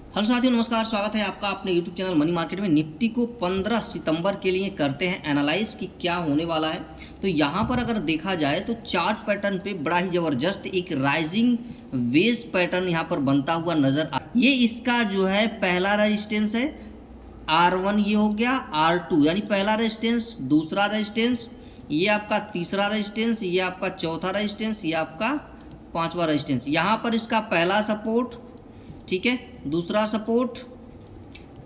Hello साथियों, नमस्कार। स्वागत है आपका अपने यूट्यूब चैनल मनी मार्केट में। निफ्टी को 15 सितंबर के लिए करते हैं एनालाइज कि क्या होने वाला है। तो यहाँ पर अगर देखा जाए तो चार्ट पैटर्न पे बड़ा ही ज़बरदस्त एक राइजिंग वेज पैटर्न यहाँ पर बनता हुआ नज़र आ। ये इसका जो है पहला रेजिस्टेंस है R1, ये हो गया R2 यानी पहला रेजिस्टेंस, दूसरा रेजिस्टेंस, ये आपका तीसरा रेजिस्टेंस, ये आपका चौथा रेजिस्टेंस, ये आपका पाँचवा रेजिस्टेंस। यहाँ पर इसका पहला सपोर्ट, ठीक है, दूसरा सपोर्ट,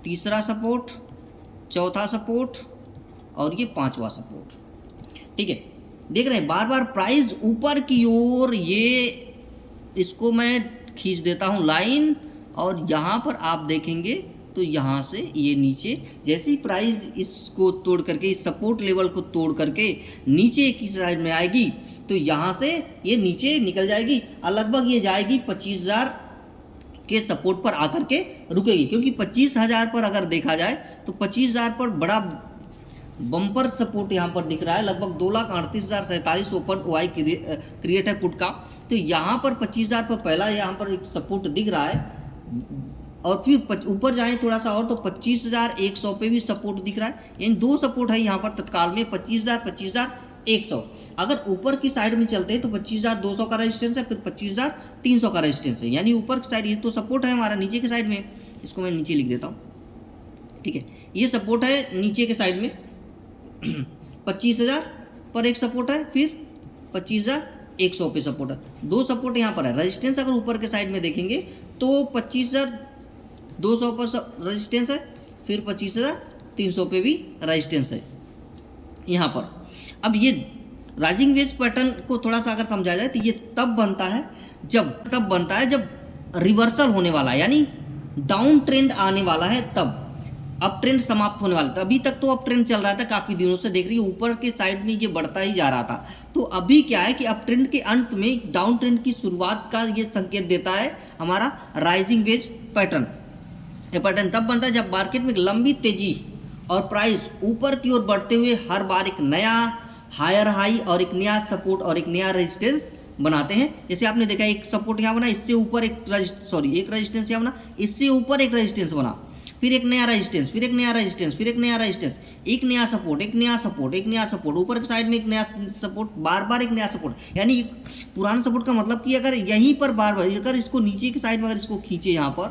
तीसरा सपोर्ट, चौथा सपोर्ट और ये पांचवा सपोर्ट। ठीक है, देख रहे हैं बार बार प्राइस ऊपर की ओर, ये इसको मैं खींच देता हूं लाइन और यहाँ पर आप देखेंगे तो यहाँ से ये नीचे, जैसे ही प्राइस इसको तोड़ करके, इस सपोर्ट लेवल को तोड़ करके नीचे की साइड में आएगी तो यहाँ से ये नीचे निकल जाएगी और लगभग ये जाएगी 25,000 के सपोर्ट पर आकर के रुकेगी। क्योंकि 25,000 पर अगर देखा जाए तो 25,000 पर बड़ा बम्पर सपोर्ट यहाँ पर दिख रहा है, लगभग 2,38,047 ओपन वाई क्रिएट है पुट का। तो यहाँ पर 25,000 पर पहला यहाँ पर एक सपोर्ट दिख रहा है और फिर ऊपर जाएं थोड़ा सा और तो 25,100 पे भी सपोर्ट दिख रहा है। यानी दो सपोर्ट है यहाँ पर तत्काल में, 25,100। अगर ऊपर की साइड में चलते हैं तो 25,200 का रेजिस्टेंस है, फिर 25,300 का रेजिस्टेंस है। यानी ऊपर की साइड ये तो सपोर्ट है हमारा, नीचे की साइड में इसको मैं नीचे लिख देता हूँ। ठीक है, ये सपोर्ट है नीचे के साइड में 25,000 पर एक सपोर्ट है, फिर 25,100 पे सपोर्ट है। दो सपोर्ट यहाँ पर है। रेजिस्टेंस अगर ऊपर के साइड में देखेंगे तो 25,200 पर रेजिस्टेंस है, फिर 25,300 पे भी रेजिस्टेंस है यहाँ पर। अब ये राइजिंग वेज पैटर्न को थोड़ा सा अगर समझा जाए तो ये तब बनता है जब रिवर्सल होने वाला है, यानी डाउन ट्रेंड आने वाला है, तब अप ट्रेंड समाप्त होने वाला था। अभी तक तो अप ट्रेंड चल रहा था, काफ़ी दिनों से देख रही है ऊपर के साइड में ये बढ़ता ही जा रहा था। तो अभी क्या है कि अप ट्रेंड के अंत में डाउन ट्रेंड की शुरुआत का ये संकेत देता है हमारा राइजिंग वेज पैटर्न। ये पैटर्न तब बनता है जब मार्केट में लंबी तेजी और प्राइस ऊपर की ओर बढ़ते हुए हर बार एक नया हायर हाई और एक नया सपोर्ट और एक नया रेजिस्टेंस बनाते हैं। जैसे आपने देखा एक सपोर्ट यहाँ बना, इससे ऊपर एक रेजिस्टेंस यहाँ बना, इससे ऊपर एक रेजिस्टेंस बना, फिर एक नया रेजिस्टेंस, फिर एक नया रेजिस्टेंस, फिर एक नया रेजिस्टेंस, एक नया सपोर्ट, एक नया सपोर्ट, एक नया सपोर्ट, ऊपर के साइड में एक नया सपोर्ट, बार बार एक नया सपोर्ट। यानी पुराना सपोर्ट का मतलब कि अगर यहीं पर बार बार अगर इसको नीचे की साइड में अगर इसको खींचे यहाँ पर,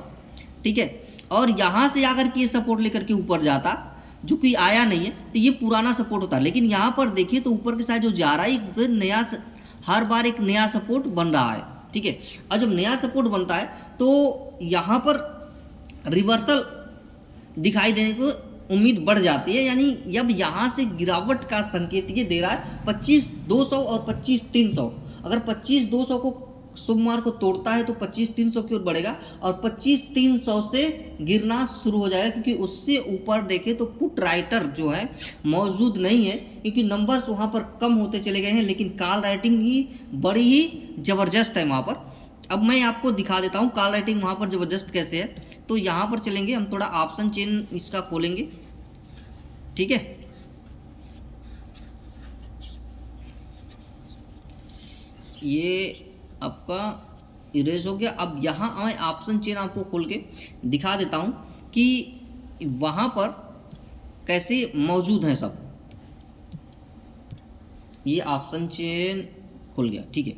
ठीक है, और यहाँ से आकर के ये सपोर्ट लेकर के ऊपर जाता, जो कि आया नहीं है, तो ये पुराना सपोर्ट होता है। लेकिन यहाँ पर देखिए तो ऊपर की साइड जो जा रहा है नया, हर बार एक नया सपोर्ट बन रहा है। ठीक है, और जब नया सपोर्ट बनता है तो यहाँ पर रिवर्सल दिखाई देने को उम्मीद बढ़ जाती है। यानी अब यहाँ से गिरावट का संकेत ये दे रहा है 25,200 और 25,300। अगर 25,200 को सोमवार को तोड़ता है तो 25,300 की ओर बढ़ेगा और 25,300 से गिरना शुरू हो जाएगा, क्योंकि उससे ऊपर देखें तो पुट राइटर जो है मौजूद नहीं है, क्योंकि नंबर्स वहाँ पर कम होते चले गए हैं, लेकिन कॉल राइटिंग ही बड़ी ही ज़बरदस्त है वहाँ पर। अब मैं आपको दिखा देता हूँ कॉल राइटिंग वहाँ पर ज़बरदस्त कैसे है। तो यहाँ पर चलेंगे हम, थोड़ा ऑप्शन चेन इसका खोलेंगे। ठीक है, ये आपका इरेज हो गया। अब यहाँ मैं ऑप्शन चेन आपको खोल के दिखा देता हूँ कि वहाँ पर कैसे मौजूद हैं सब। ये ऑप्शन चेन खुल गया। ठीक है,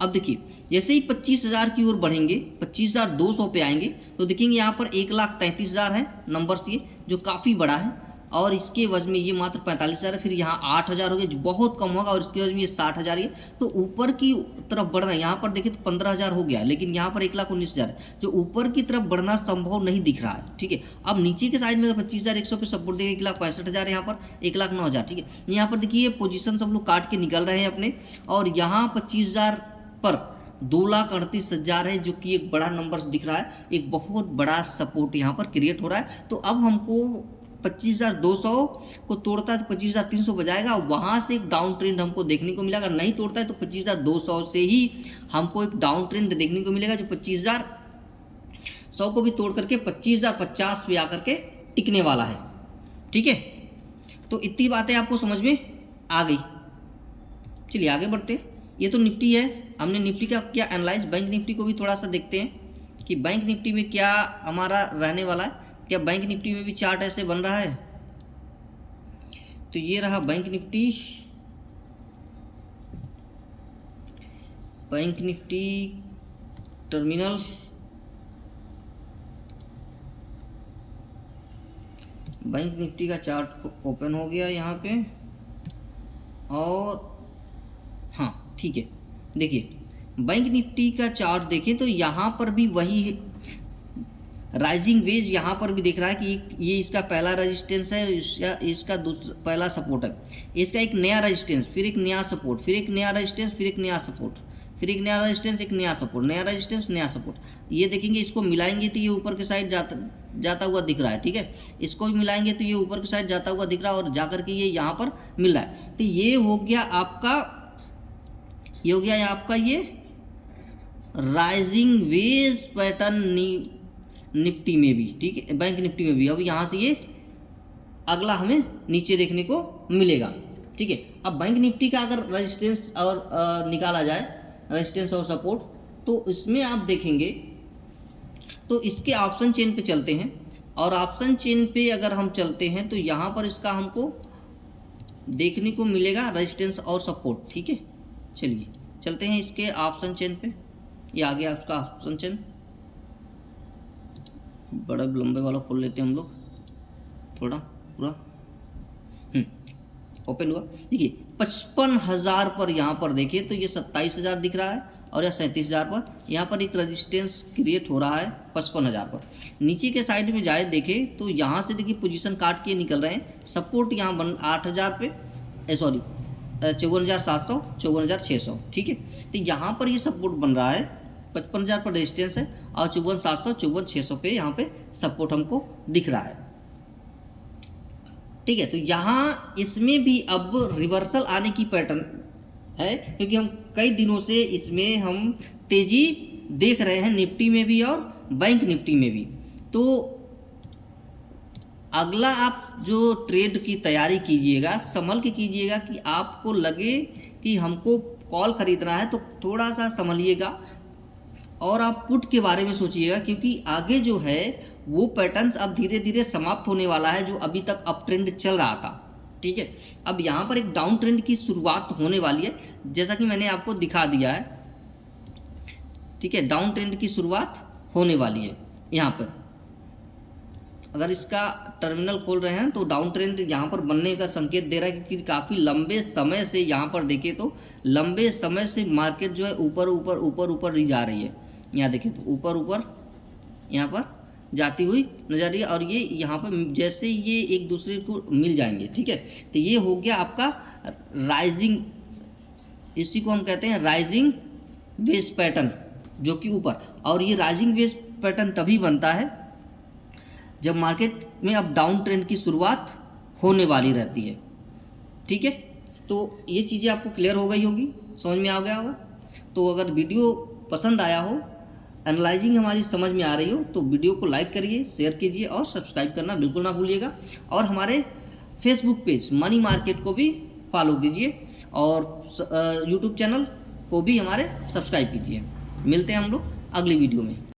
अब देखिए जैसे ही 25,000 की ओर बढ़ेंगे, 25,200 पे आएंगे तो देखेंगे यहाँ पर 1,33,000 है नंबर्स, ये जो काफ़ी बड़ा है, और इसके वजह में ये मात्र 45,000 है। फिर यहाँ 8,000 हो गया जो बहुत कम होगा, और इसके वजह में ये 60,000 है। तो ऊपर की तरफ बढ़ना, यहाँ पर देखिए तो 15,000 हो गया, लेकिन यहाँ पर 1,19,000 है, जो ऊपर की तरफ बढ़ना संभव नहीं दिख रहा है। ठीक है, अब नीचे के साइड में अगर 25,100 पे सपोर्ट देगा 1,65,000 यहाँ पर 1,09,000। ठीक है, यहाँ पर देखिए पोजीशन सब लोग काट के निकल रहे हैं अपने, और यहाँ 25,000 पर 2,38,000 है, जो कि एक बड़ा नंबर दिख रहा है, एक बहुत बड़ा सपोर्ट यहाँ पर क्रिएट हो रहा है। तो अब हमको 25,200 को तोड़ता है तो 25,300 बजाएगा, वहाँ से एक डाउन ट्रेंड हमको देखने को मिला। अगर नहीं तोड़ता है तो 25,200 से ही हमको एक डाउन ट्रेंड देखने को मिलेगा, जो 25,100 को भी तोड़ करके 25,050 पे आकर के टिकने वाला है। ठीक है, तो इतनी बातें आपको समझ में आ गई। चलिए आगे बढ़ते हैं। ये तो निफ्टी है, हमने निफ्टी का क्या एनालाइज, बैंक निफ्टी को भी थोड़ा सा देखते हैं। कि बैंक निफ्टी में क्या हमारा रहने वाला है, क्या बैंक निफ्टी में भी चार्ट ऐसे बन रहा है। तो ये रहा bank Nifty, bank Nifty terminal, bank Nifty का चार्ट ओपन हो गया यहाँ पे। और हाँ ठीक है, देखिए बैंक निफ्टी का चार्ट देखें तो यहाँ पर भी वही है, राइजिंग वेज यहाँ पर भी दिख रहा है कि ये इसका पहला रेजिस्टेंस है, इसका पहला सपोर्ट है, इसका एक नया रेजिस्टेंस, फिर एक नया सपोर्ट, फिर एक नया रेजिस्टेंस, फिर एक नया सपोर्ट, फिर एक नया रेजिस्टेंस, एक नया सपोर्ट, नया रेजिस्टेंस, नया सपोर्ट। ये देखेंगे, इसको मिलाएंगे तो ये ऊपर के साइड जाता हुआ दिख रहा है, ठीक है। इसको भी मिलाएंगे तो ये ऊपर की साइड जाता हुआ दिख रहा है और जाकर के ये यहाँ पर मिल रहा है। तो ये हो गया आपका, ये हो गया आपका ये राइजिंग वेज पैटर्न निफ्टी में भी, ठीक है, बैंक निफ्टी में भी। अब यहाँ से ये अगला हमें नीचे देखने को मिलेगा, ठीक है। अब बैंक निफ्टी का अगर रेजिस्टेंस और निकाला जाए, रेजिस्टेंस और सपोर्ट, तो इसमें आप देखेंगे तो इसके ऑप्शन चेन पे चलते हैं, और ऑप्शन चेन पे अगर हम चलते हैं तो यहाँ पर इसका हमको देखने को मिलेगा रेजिस्टेंस और सपोर्ट, ठीक है। चलिए चलते हैं इसके ऑप्शन चेन पे। ये आ गया आपका ऑप्शन चेन, बड़ा लंबे वाला खोल लेते हैं हम लोग, थोड़ा पूरा ओपन हुआ। देखिए 55,000 पर यहाँ पर देखिए तो ये 27,000 दिख रहा है, और यह 37,000 पर यहाँ पर एक रेजिस्टेंस क्रिएट हो रहा है 55,000 पर। नीचे के साइड में जाए देखें तो यहाँ से देखिए पोजीशन काट के निकल रहे हैं, सपोर्ट यहाँ बन 8,000 पे, सॉरी 54,700, 54,600, ठीक है। तो यहाँ पर ये सपोर्ट बन रहा है, 55,000 पर रेजिस्टेंस है, और 54,700, 54,600 पे यहाँ पे सपोर्ट हमको दिख रहा है, ठीक है। तो यहाँ इसमें भी अब रिवर्सल आने की पैटर्न है, क्योंकि हम कई दिनों से इसमें हम तेजी देख रहे हैं, निफ्टी में भी और बैंक निफ्टी में भी। तो अगला आप जो ट्रेड की तैयारी कीजिएगा, संभल के कीजिएगा, कि आपको लगे कि हमको कॉल खरीदना है तो थोड़ा सा संभलिएगा, और आप पुट के बारे में सोचिएगा, क्योंकि आगे जो है वो पैटर्न्स अब धीरे धीरे समाप्त होने वाला है जो अभी तक अप ट्रेंड चल रहा था, ठीक है। अब यहाँ पर एक डाउन ट्रेंड की शुरुआत होने वाली है, जैसा कि मैंने आपको दिखा दिया है, ठीक है। डाउन ट्रेंड की शुरुआत होने वाली है यहाँ पर। अगर इसका टर्मिनल खोल रहे हैं तो डाउन ट्रेंड यहाँ पर बनने का संकेत दे रहा है, क्योंकि काफ़ी लंबे समय से यहाँ पर देखें तो लंबे समय से मार्केट जो है ऊपर ऊपर ऊपर ऊपर ही जा रही है। यहाँ देखें तो ऊपर ऊपर यहाँ पर जाती हुई नजर आ रही है, और ये यहाँ पर जैसे ये एक दूसरे को मिल जाएंगे, ठीक है। तो ये हो गया आपका राइजिंग, इसी को हम कहते हैं राइजिंग वेज पैटर्न, जो कि ऊपर। और ये राइजिंग वेज पैटर्न तभी बनता है जब मार्केट में अब डाउन ट्रेंड की शुरुआत होने वाली रहती है, ठीक है। तो ये चीज़ें आपको क्लियर हो गई होगी, समझ में आ गया होगा। तो अगर वीडियो पसंद आया हो, एनालाइजिंग हमारी समझ में आ रही हो, तो वीडियो को लाइक करिए, शेयर कीजिए और सब्सक्राइब करना बिल्कुल ना भूलिएगा। और हमारे फेसबुक पेज मनी मार्केट को भी फॉलो कीजिए, और यूट्यूब चैनल को भी हमारे सब्सक्राइब कीजिए। मिलते हैं हम लोग अगली वीडियो में।